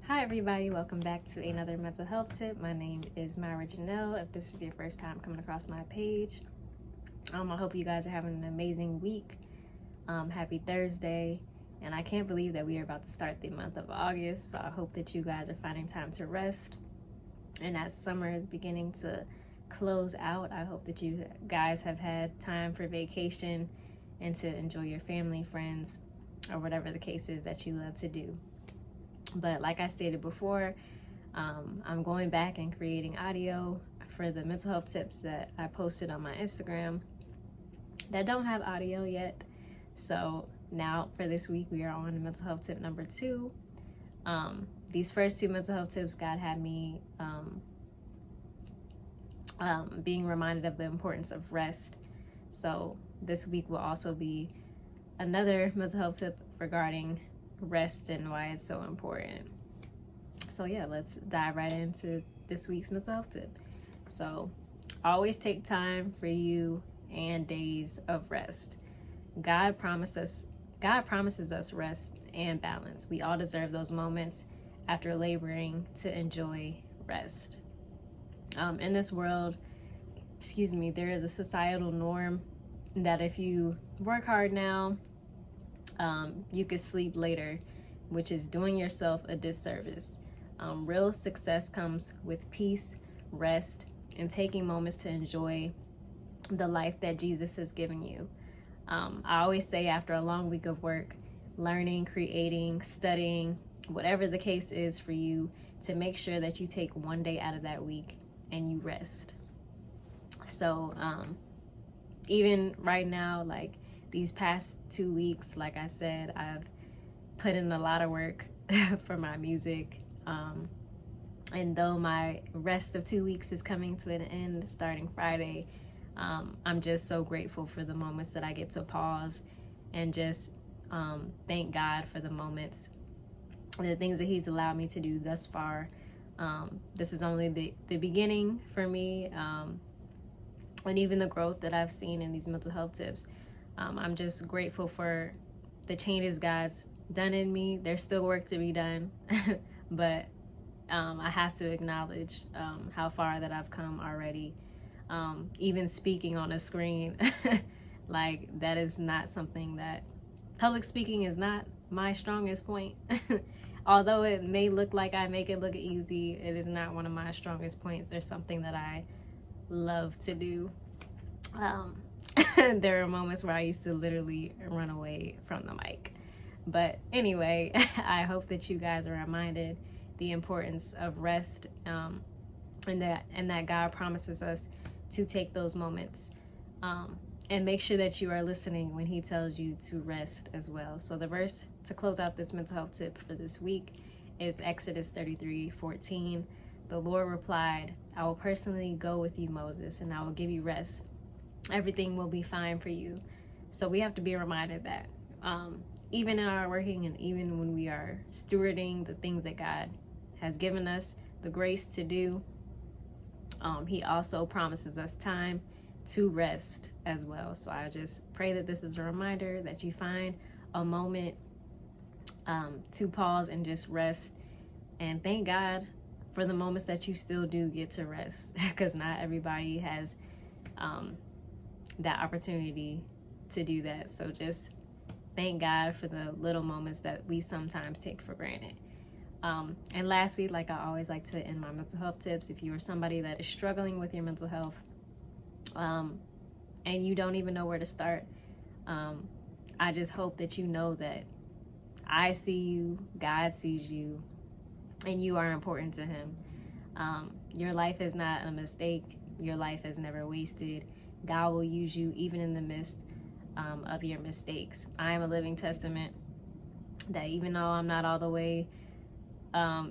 Hi everybody, welcome back to another mental health tip. My name is Myra Janelle. If this is your first time coming across my page, I hope you guys are having an amazing week. Happy Thursday, and I can't believe that we are about to start the month of August, so I hope that you guys are finding time to rest. And as summer is beginning to close out, I hope that you guys have had time for vacation and to enjoy your family, friends, or whatever the case is that you love to do. But like I stated before, I'm going back and creating audio for the mental health tips that I posted on my Instagram that don't have audio yet. So now for this week, we are on mental health tip number 2. These first 2 mental health tips, God had me being reminded of the importance of rest. So this week will also be another mental health tip regarding rest and why it's so important. So yeah, let's dive right into this week's mental health tip. So always take time for you and days of rest. God promises us rest and balance. We all deserve those moments after laboring to enjoy rest. In this world, there is a societal norm that if you work hard now, you could sleep later, which is doing yourself a disservice. Real success comes with peace, rest, and taking moments to enjoy the life that Jesus has given you. I always say after a long week of work, learning, creating, studying, whatever the case is for you, to make sure that you take one day out of that week and you rest. So even right now, like these past 2 weeks, like I said, I've put in a lot of work for my music. And though my rest of 2 weeks is coming to an end starting Friday, I'm just so grateful for the moments that I get to pause and just thank God for the moments and the things that He's allowed me to do thus far. This is only the beginning for me, and even the growth that I've seen in these mental health tips. I'm just grateful for the changes God's done in me. There's still work to be done, but I have to acknowledge how far that I've come already. Even speaking on a screen, like that is not something that, public speaking is not my strongest point. Although it may look like I make it look easy, it is not one of my strongest points. There's something that I love to do. There are moments where I used to literally run away from the mic. But anyway, I hope that you guys are reminded the importance of rest, and that God promises us to take those moments, and make sure that you are listening when He tells you to rest as well. So the verse to close out this mental health tip for this week is Exodus 33:14. The Lord replied, "I will personally go with you, Moses, and I will give you rest. Everything will be fine for you." So we have to be reminded that even in our working and even when we are stewarding the things that God has given us the grace to do, He also promises us time to rest as well. So I just pray that this is a reminder that you find a moment to pause and just rest, and thank God for the moments that you still do get to rest, because not everybody has that opportunity to do that. So just thank God for the little moments that we sometimes take for granted. And lastly, like I always like to end my mental health tips, if you are somebody that is struggling with your mental health, and you don't even know where to start, I just hope that you know that I see you, God sees you, and you are important to Him. Your life is not a mistake. Your life is never wasted. God will use you even in the midst of your mistakes. I am a living testament that even though I'm not all the way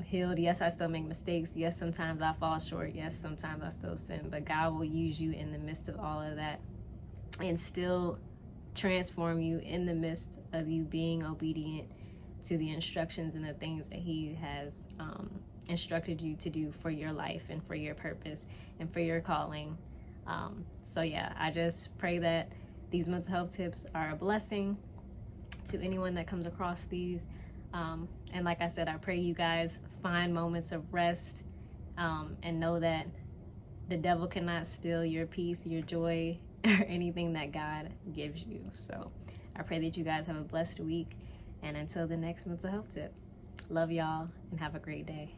healed, yes, I still make mistakes. Yes, sometimes I fall short. Yes, sometimes I still sin. But God will use you in the midst of all of that and still transform you in the midst of you being obedient to the instructions and the things that He has instructed you to do for your life and for your purpose and for your calling. So yeah, I just pray that these mental health tips are a blessing to anyone that comes across these. And like I said, I pray you guys find moments of rest, and know that the devil cannot steal your peace, your joy, or anything that God gives you. So I pray that you guys have a blessed week. And until the next mental health tip, love y'all and have a great day.